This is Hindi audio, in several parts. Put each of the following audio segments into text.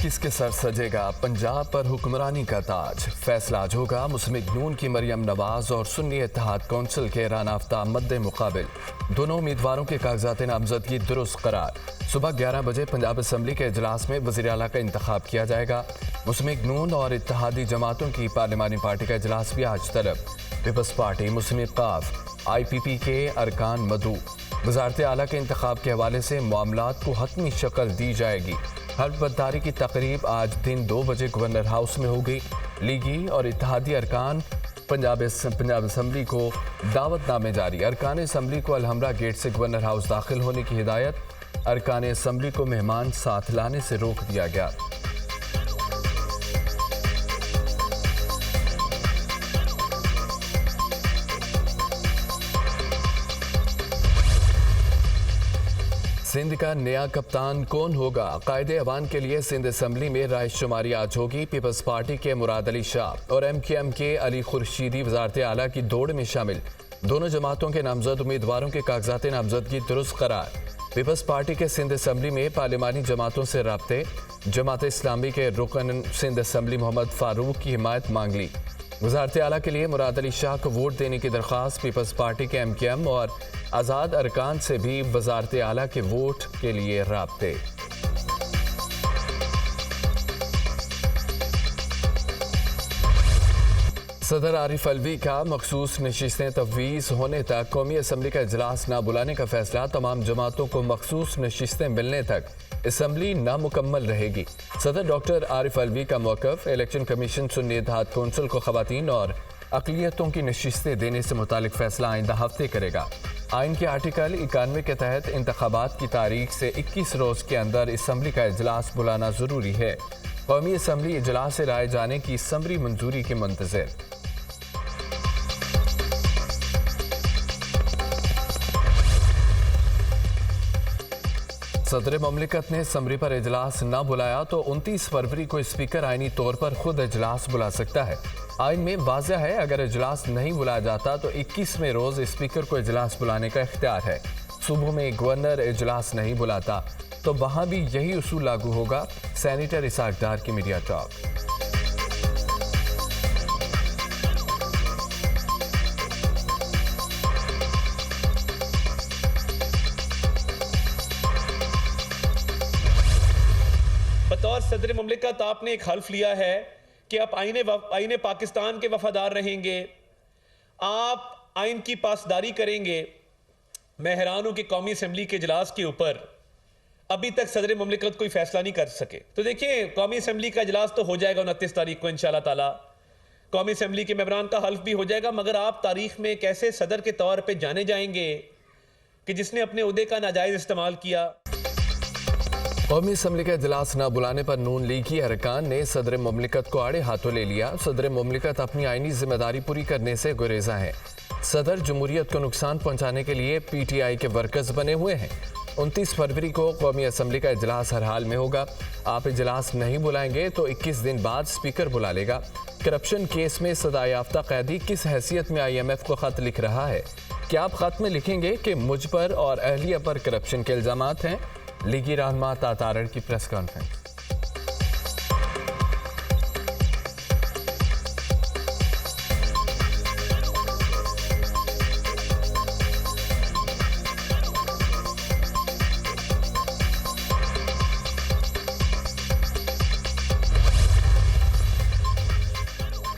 किसके सर सजेगा पंजाब पर हुक्मरानी का ताज। फैसला आज होगा मुस्लिम लीग नून की मरियम नवाज और सुन्नी इत्तेहाद कौंसिल के राना आफ्ताब मद्दे मुकाबिल। दोनों उम्मीदवारों के कागजात नामजदगी दुरुस्त करार। सुबह 11 बजे पंजाब असम्बली के इजलास में वज़ीर आला का इंतखाब किया जाएगा। मुस्लिम लीग नून और इत्तेहादी जमातों की पार्लिमानी पार्टी का इजलास भी आज तलब। पीपल्स पार्टी, मुस्लिम लीग काफ, IPP के अरकान मदऊ। वज़ारत आला के इंतखाब के हवाले से मामलात को हतमी शक्ल दी जाएगी। हल्फ बर्दारी की तकरीब आज दिन 2 बजे गवर्नर हाउस में होगी। लीगी और इत्तेहादी अरकान पंजाब असम्बली को दावतनामे जारी। अरकान असम्बली को अलहमरा गेट से गवर्नर हाउस दाखिल होने की हिदायत। अरकान असम्बली को मेहमान साथ लाने से रोक दिया गया। सिंध का नया कप्तान कौन होगा? कायदे अवान के लिए सिंध असम्बली में राय शुमारी आज होगी। पीपल्स पार्टी के मुराद अली शाह और MKM के अली खुर्शीदी वज़ारत आला की दौड़ में शामिल। दोनों जमातों के नामजद उम्मीदवारों के कागजात नामजदगी दुरुस्त करार। पीपल्स पार्टी के सिंध असम्बली में पार्लिमानी जमातों से राब्ते। जमात इस्लामी के रुकन सिंध असम्बली मोहम्मद फारूक की हिमायत मांग ली। वज़ारत आला के लिए मुराद अली शाह को वोट देने की दरख्वास्त। पीपल्स पार्टी के MKM और आज़ाद अरकान से भी वज़ारत आला के वोट के लिए राब्ते। सदर आरिफ अलवी का मखसूस नशिस्तें तफवीज़ होने तक कौमी असम्बली का इजलास न बुलाने का फैसला। तमाम जमातों को मखसूस नशिस्तें मिलने तक असम्बली नामुकम्मल रहेगी। सदर डॉक्टर आरिफ अलवी का मौक़िफ़। इलेक्शन कमीशन सुन्नी इत्तेहाद कौंसिल को ख़वातीन और अक़लियतों की नशिस्तें देने से मुतालिक फैसला आइंदा हफ्ते करेगा। आइन के आर्टिकल 91 के तहत इंतखाबात की तारीख से 21 रोज़ के अंदर असम्बली का इजलास बुलाना ज़रूरी है। कौमी असम्बली इजलास से राय जाने की समरी मंजूरी के मुंतज़िर। सदर ममलिकत ने समरी पर इजलास न बुलाया तो 29 फरवरी को स्पीकर आइनी तौर पर खुद इजलास बुला सकता है। आइन में वाज़ह है, अगर इजलास नहीं बुलाया जाता तो 21वें रोज़ स्पीकर को इजलास बुलाने का इख्तियार है। सूबों में गवर्नर इजलास नहीं बुलाता तो वहाँ भी यही उसूल लागू होगा। सैनिटर इसाक डार की मीडिया टॉक। बतौर सदर मुमलिकत आपने एक हल्फ लिया है कि आप आईने पाकिस्तान के वफादार रहेंगे, आप आइन की पासदारी करेंगे। मैं हैरान हूं कि कौमी असम्बली के इजलास के ऊपर अभी तक सदर मुमलिकत कोई फैसला नहीं कर सके। तो देखिए, कौमी असम्बली का इजलास तो हो जाएगा 29 तारीख को इंशाअल्लाह ताला। कौमी असम्बली के मेंबरान का हल्फ भी हो जाएगा, मगर आप तारीख में कैसे सदर के तौर पर जाने जाएंगे कि जिसने अपने उहदे का नाजायज़ इस्तेमाल किया। कौमी असम्बली का इजलास न बुलाने पर नून लीग की अरकान ने सदर मुमलिकत को आड़े हाथों ले लिया। सदर मुमलिकत अपनी आइनी जिम्मेदारी पूरी करने से गुरेजा है। सदर जमहूरियत को नुकसान पहुंचाने के लिए PTI के वर्कर्स बने हुए हैं। 29 फरवरी को कौमी असम्बली का इजलास हर हाल में होगा। आप इजलास नहीं बुलाएंगे तो 21 दिन बाद स्पीकर बुला लेगा। करप्शन केस में सदा याफ्ता कैदी किस हैसियत में IMF को खत लिख रहा है? क्या आप खत में लिखेंगे कि मुझ पर और अहलिया पर करप्शन के इल्जामात हैं? लीगी रहनुमा तातारड़ की प्रेस कॉन्फ्रेंस।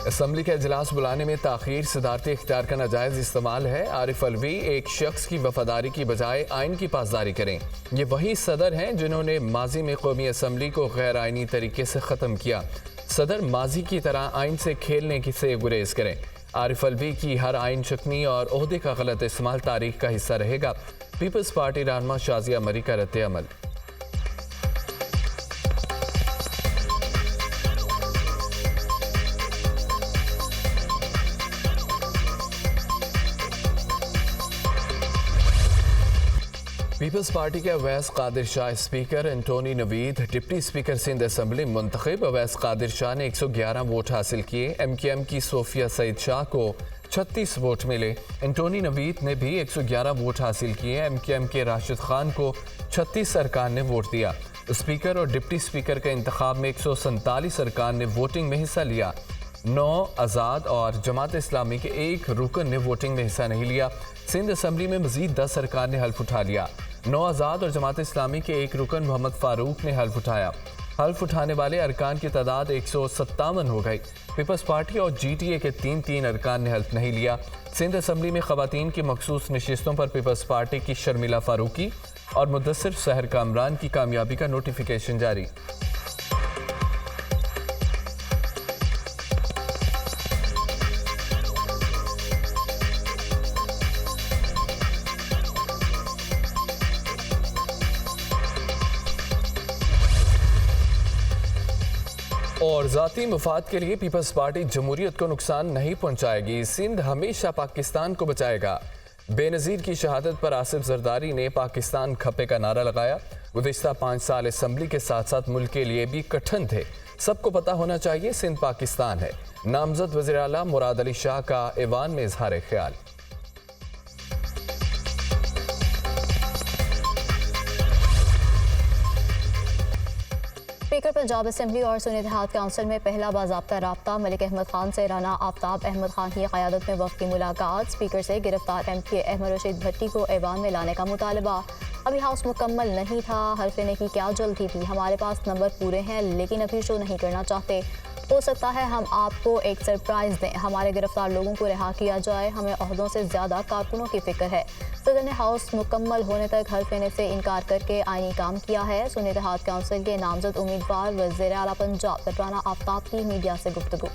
असम्बली का इजलास बुलाने में ताखीर सदारती इख्तियार का नाजायज़ इस्तेमाल है। आरिफ अलवी एक शख्स की वफादारी की बजाय आइन की पासदारी करें। ये वही सदर हैं जिन्होंने माजी में कौमी असम्बली को गैर आइनी तरीके से ख़त्म किया। सदर माजी की तरह आइन से खेलने से गुरेज करें। आरिफ अलवी की हर आइन शकनी और ओहदे का गलत इस्तेमाल तारीख का हिस्सा रहेगा। पीपल्स पार्टी रहनुमा शाजिया मरी का रद्द अमल। पीपल्स पार्टी के Awais Qadir Shah speaker, Anthony Naveed deputy speaker Sindh assembly मुंतखब। अवैस कादिर शाह ने 111 वोट हासिल किए। MKM की सोफिया सईद शाह को 36 वोट मिले। एंटोनी नवीद ने भी 111 वोट हासिल किए। MKM के राशिद खान को 36 अरकान ने वोट दिया। स्पीकर और डिप्टी स्पीकर के इंतखाब में 147 अरकान ने वोटिंग में हिस्सा लिया। 9 आज़ाद और जमात इस्लामी के एक रुकन ने वोटिंग में हिस्सा नहीं लिया। सिंध असम्बली में मजीद 10 अरकान ने हल्फ उठा लिया। 9 आज़ाद और जमात इस्लामी के एक रुकन मोहम्मद फारूक ने हल्फ उठाया। हल्फ उठाने वाले अरकान की तादाद 157 हो गई। पीपल्स पार्टी और GTA के 3 अरकान ने हल्फ नहीं लिया। सिंध असम्बली में खवातीन की मखसूस नशिस्तों पर पीपल्स पार्टी की शर्मिला फारूकी और मुदस्सिर सहर कामरान की कामयाबी का नोटिफिकेशन जारी। और ज़ाती मुफाद के लिए पीपल्स पार्टी जमहूरियत को नुकसान नहीं पहुंचाएगी। सिंध हमेशा पाकिस्तान को बचाएगा। बेनज़ीर की शहादत पर आसिफ जरदारी ने पाकिस्तान खपे का नारा लगाया। गुज़िश्ता 5 साल असम्बली के साथ साथ मुल्क के लिए भी कठिन थे। सबको पता होना चाहिए सिंध पाकिस्तान है। नामजद वज़ीर आला मुराद अली शाह का ऐवान में इजहार ख्याल। स्पीकर पंजाब असम्बली और सुन्नी इत्तेहाद काउंसिल में पहला बाज़ाब्ता राब्ता। मलिक अहमद खान से राना आफ्ताब अहमद खान की क़यादत में वफ़द की मुलाकात। स्पीकर से गिरफ्तार MK अहमद रशीद भट्टी को ऐवान में लाने का मुतालबा। अभी हाउस मुकम्मल नहीं था, हल्फ लेने की क्या जल्दी थी। हमारे पास नंबर पूरे हैं लेकिन अभी शो नहीं करना चाहते। हो सकता है हम आपको एक सरप्राइज़ दें। हमारे गिरफ्तार लोगों को रिहा किया जाए। हमें ओहदों से ज़्यादा कारकुनों की फ़िक्र है। सदर ने हाउस मुकम्मल होने तक हल्फ लेने से इनकार करके आईनी काम किया है। सुन्नी इत्तेहाद काउंसिल के नामजद उम्मीदवार वज़ीर आला पंजाब राना आफ्ताब की मीडिया से गुफ्तगू।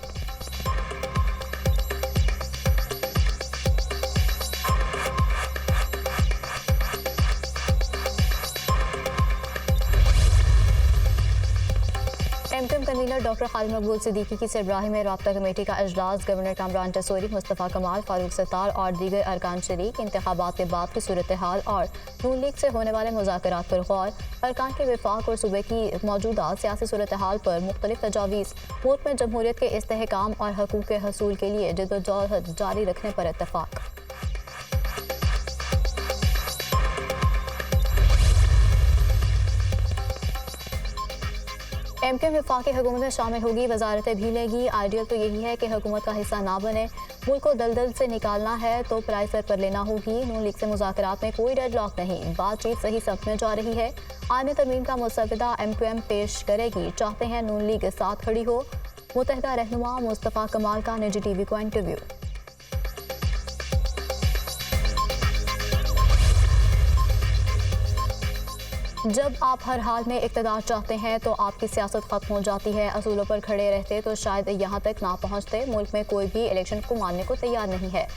MKM कन्वीनर डॉक्टर खालिद मकबूल सिद्दीकी की सरबराही में राब्ता कमेटी का अजलास। गवर्नर कामरान टसोरी, मुस्तफ़ा कमाल, फारूक सत्तार और दीगर अरकान शरीक। इंतखाबात के बाद की सूरत हाल और नून लीग से होने वाले मुज़ाकरात पर गौर। अरकान के विफाक और सूबे की मौजूदा सियासी सूरत हाल पर मुख्तलिफ तजावीज़। मुल्क में जमहूरियत के इस्तेहकाम और हकूक़ के हसूल के लिए जद्दोजहद जारी रखने पर इत्तफ़ाक़। MKM वफाकी हुकूमत में शामिल होगी, वजारतें भी लेगी। आइडियल तो यही है कि हुकूमत का हिस्सा ना बने। मुल्क को दलदल से निकालना है तो पराई सर पर लेना होगी। नून लीग से मुज़ाकरात में कोई डेडलॉक नहीं, बातचीत सही सफ में जा रही है। आने तरमीम का मसवदा MQM पेश करेगी। चाहते हैं नून लीग साथ खड़ी हो। मुत्तहिदा रहनुमा मुस्तफ़ा कमाल का निजी TV को इंटरव्यू। जब आप हर हाल में इक़्तिदार चाहते हैं तो आपकी सियासत ख़त्म हो जाती है। असूलों पर खड़े रहते तो शायद यहाँ तक ना पहुँचते। मुल्क में कोई भी इलेक्शन को मानने को तैयार नहीं है।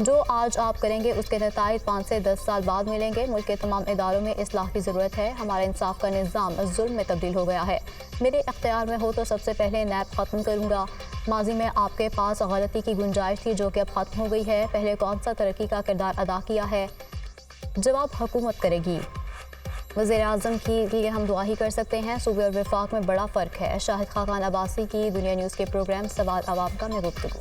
जो आज आप करेंगे उसके नताइज 5 से 10 साल बाद मिलेंगे। मुल्क के तमाम इदारों में इस्लाह की ज़रूरत है। हमारा इंसाफ का निज़ाम जुल्म में तब्दील हो गया है। मेरे इख्तियार में हो तो सबसे पहले नैब ख़त्म करूँगा। माजी में आपके पास गलती की गुंजाइश थी जो कि अब ख़त्म हो गई है। पहले कौन सा तरक्की का किरदार अदा किया है? जवाब हुकूमत करेगी। वज़ीर आज़म के लिए हम दुआ ही कर सकते हैं। सूबे और वफाक में बड़ा फ़र्क है। शाहिद खाकान अब्बासी की दुनिया न्यूज़ के प्रोग्राम सवाल अवाम का में गुफ्तगू।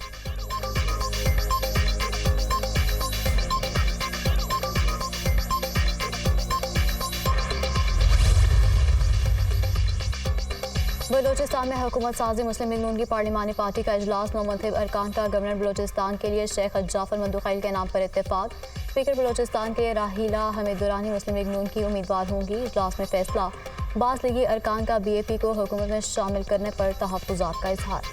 बलोचिस्तान में हुकूमत साजी मुस्लिम लीग नून की पार्लिमानी पार्टी का इजलास। नौमंतखब अरकान का गवर्नर बलोचिस्तान के लिए शेख जाफर मंदुखैल के नाम पर इत्तेफाक। स्पीकर बलोचिस्तान के लिए राहीला हमीद दुरानी मुस्लिम लीग नून की उम्मीदवार होंगी। इजलास में फैसला। बास लीगी अरकान का BAP को हुकूमत में शामिल करने पर तहफ़्फ़ुज़ात का इजहार।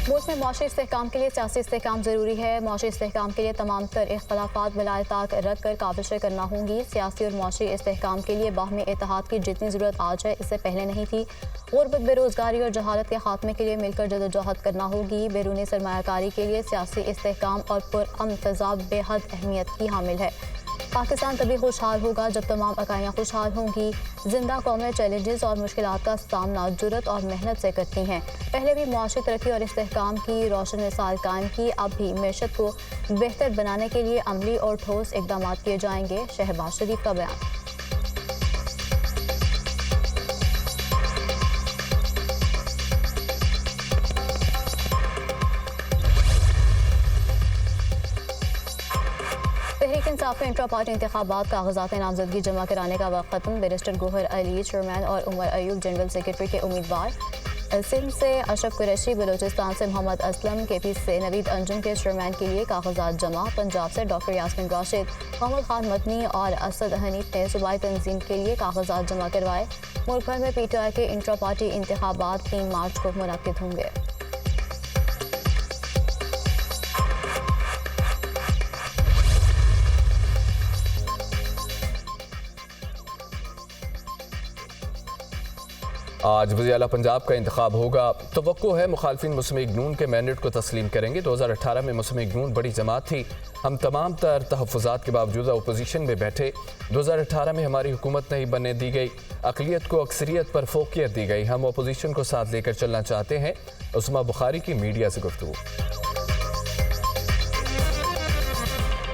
मुल्क में मौशी इस्तेहकाम के लिए सियासी इस्तेहकाम ज़रूरी है। मौशी इस्तेहकाम के लिए तमाम तर इख्तलाफात बिलाए ताक रद्द कर काबिशें करना होंगी। सियासी और मौशी इस्तेहकाम के लिए बाहमी इत्तेहाद की जितनी ज़रूरत आज है इससे पहले नहीं थी। गुर्बत, बेरोज़गारी और जहालत के खात्मे के लिए मिलकर जदोजहद करना होगी। बैरूनी सरमायाकारी के लिए सियासी इस्तेहकाम और पुरअमन फ़िज़ा बेहद अहमियत की हामिल है। पाकिस्तान तभी खुशहाल होगा जब तमाम इकाइयाँ खुशहाल होंगी। जिंदा कौमें चैलेंजेस और मुश्किलात का सामना जुर्रत और मेहनत से करती हैं। पहले भी मुआशी तरक्की और इस्तेहकाम की रोशन मिसाल कायम की। अब भी मैशत को बेहतर बनाने के लिए अमली और ठोस इक़दाम किए जाएंगे। शहबाज शरीफ का बयान। तहरीक इंसाफ के इंट्रा पार्टी इंतखाबात कागजात नामजदगी जमा कराने का वक्त खत्म। बैरिस्टर गोहर अली चेयरमैन और उमर अयूब जनरल सेक्रेटरी के उम्मीदवार। सिंध से अशरफ कुरैशी, बलूचिस्तान से मोहम्मद असलम, केपी से नवीद अंजुम के चेयरमैन के लिए कागजात जमा। पंजाब से डॉक्टर यास्मीन राशिद, मोहम्मद खान मदनी और असद हनीफ ने सूबाई तंजीम के लिए कागजात जमा करवाए। मुल्क भर में PTI के इंट्रा पार्टी इंतखाबात 3 मार्च को मुनक्किद होंगे। आज वज़ीर आला पंजाब का इंतखाब होगा। तवक्को है मुखालफिन मुस्लिम लीग नून के मैंडेट को तस्लीम करेंगे। 2018 में मुस्लिम लीग नून बड़ी जमात थी। हम तमाम तर तहफ़्फ़ुज़ात के बावजूद अपोजिशन में बैठे। 2018 में हमारी हुकूमत नहीं बनने दी गई। अक़लियत को अक्सरियत पर फ़ोक़ियत दी गई। हम अपोजिशन को साथ लेकर चलना चाहते हैं। उस्मा बुखारी की मीडिया से गुफ्तगू।